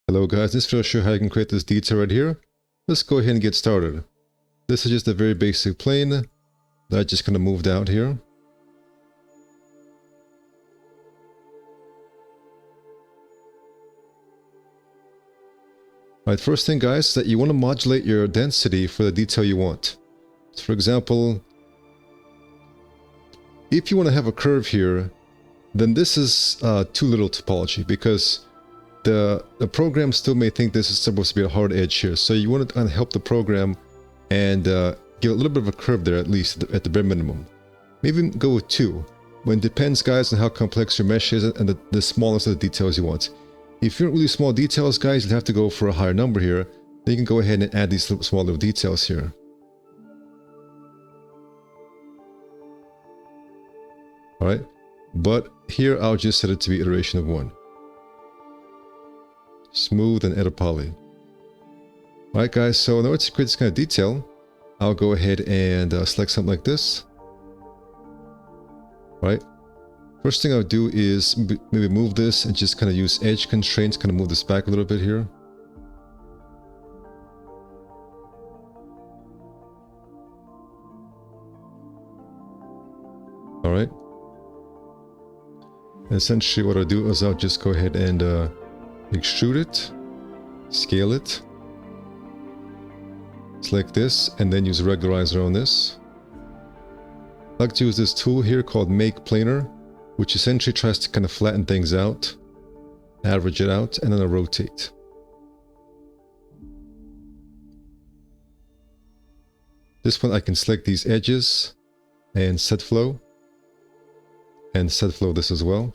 Hello guys, this video will show how you can create this detail right here. Let's go ahead and get started. This is just a very basic plane that I just kind of moved out here. Alright, first thing guys, is that you want to modulate your density for the detail you want. So for example, if you want to have a curve here, then this is too little topology because the program still may think this is supposed to be a hard edge here. So you want to kind of help the program and give a little bit of a curve there, at least at the bare minimum. Maybe go with 2. But it depends guys on how complex your mesh is and the smallest of the details you want. If you want really small details guys, you'll have to go for a higher number here. Then you can go ahead and add these small little details here. Alright, but here I'll just set it to be iteration of 1. Smooth and edit poly. Alright guys, so in order to create this kind of detail, I'll go ahead and select something like this. Alright, first thing I'll do is maybe move this and just kind of use edge constraints, kind of move this back a little bit here. Alright. Essentially what I'll do is I'll just go ahead and extrude it, scale it, select this, and then use a regularizer on this. I like to use this tool here called Make Planar, which essentially tries to kind of flatten things out, average it out, and then I'll rotate. This one I can select these edges and set flow, and set flow this as well.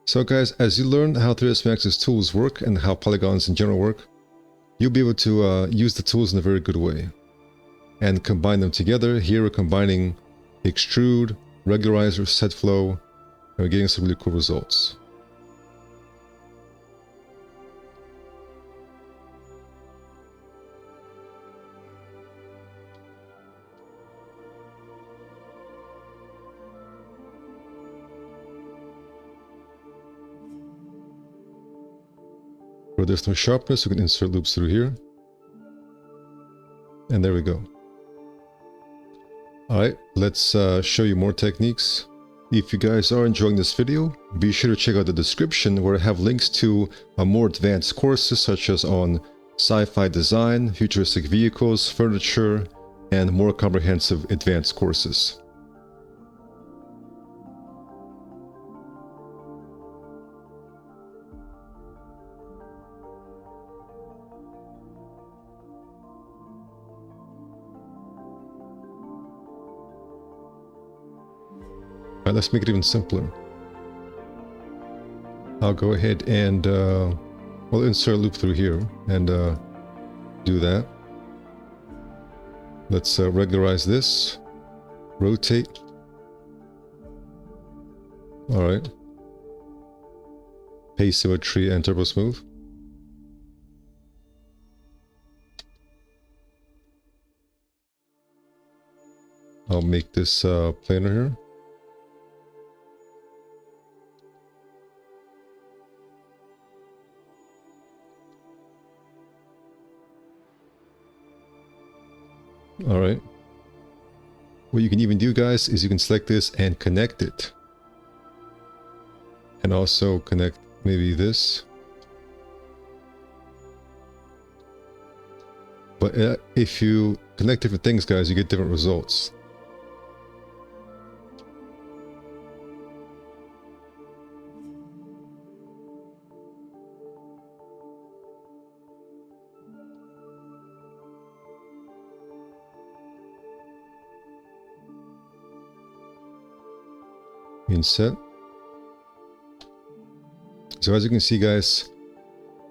So guys, as you learn how 3ds Max's tools work and how polygons in general work, you'll be able to use the tools in a very good way and combine them together. Here we're combining extrude, regularizer, set flow, and we're getting some really cool results. Where there's no sharpness, we can insert loops through here. And there we go. Alright, let's show you more techniques. If you guys are enjoying this video, be sure to check out the description where I have links to more advanced courses such as on sci-fi design, futuristic vehicles, furniture, and more comprehensive advanced courses. Alright, let's make it even simpler. I'll go ahead and we'll insert a loop through here and do that. Let's regularize this, rotate. Alright. Pace symmetry and turbo smooth. I'll make this planar here. Alright. What you can even do guys is you can select this and connect it. And also connect maybe this. But if you connect different things guys, you get different results. Inset. So as you can see guys,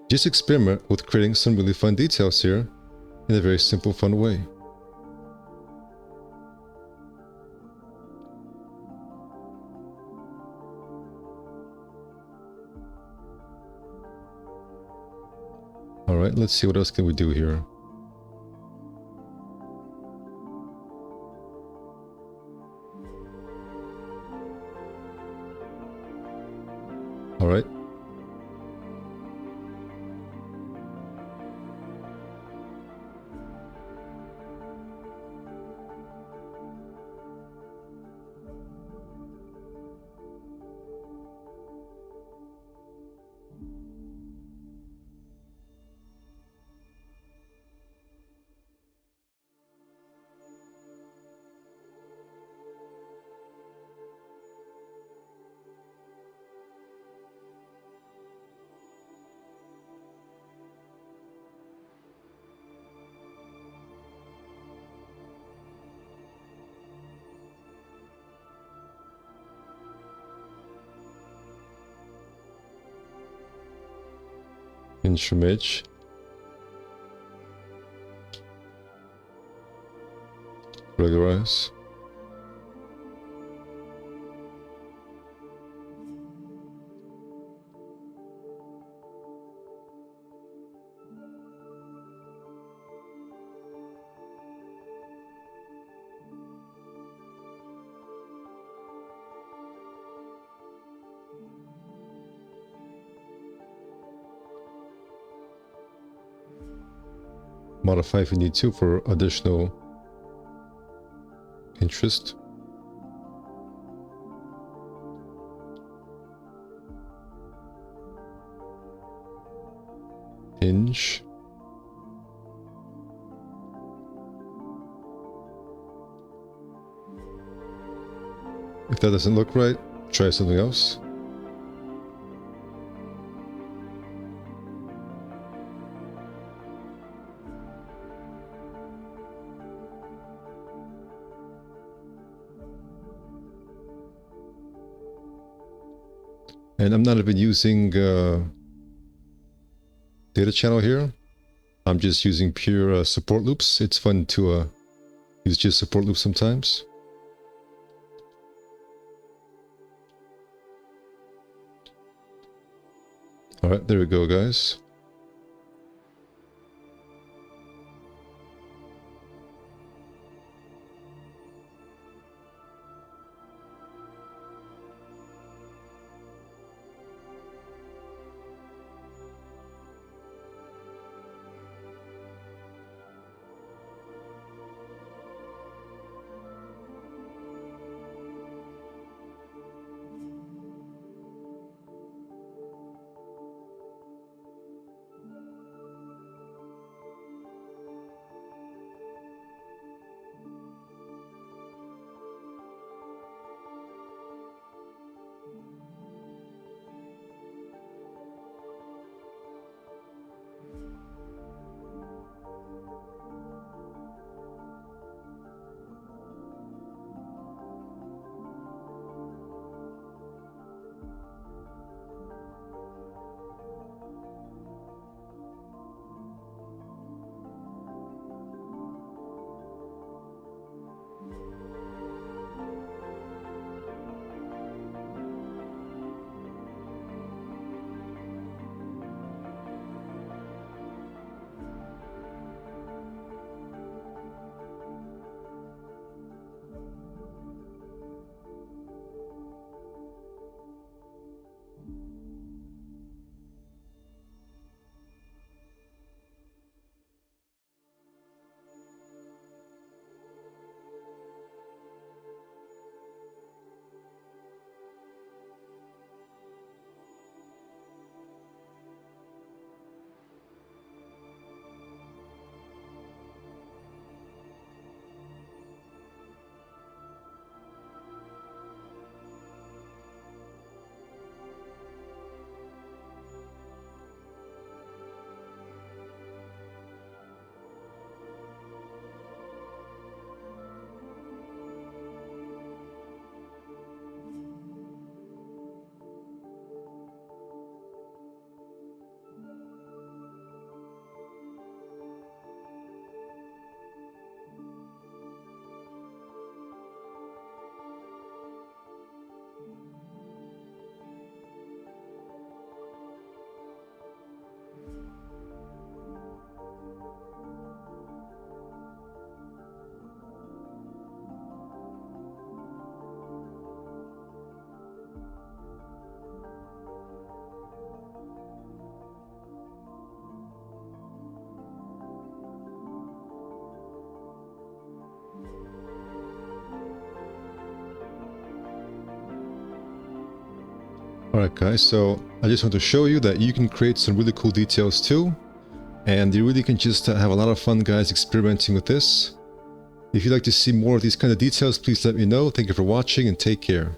just experiment with creating some really fun details here in a very simple, fun way. Alright, let's see what else can we do here. Alright. Hinge from edge. Regularize. Modify if you need to for additional interest. Hinge. If that doesn't look right, try something else. And I'm not even using data channel here. I'm just using pure support loops. It's fun to use just support loops sometimes. All right, there we go, guys. Alright guys, so I just want to show you that you can create some really cool details too. And you really can just have a lot of fun, guys, experimenting with this. If you'd like to see more of these kind of details, please let me know. Thank you for watching and take care.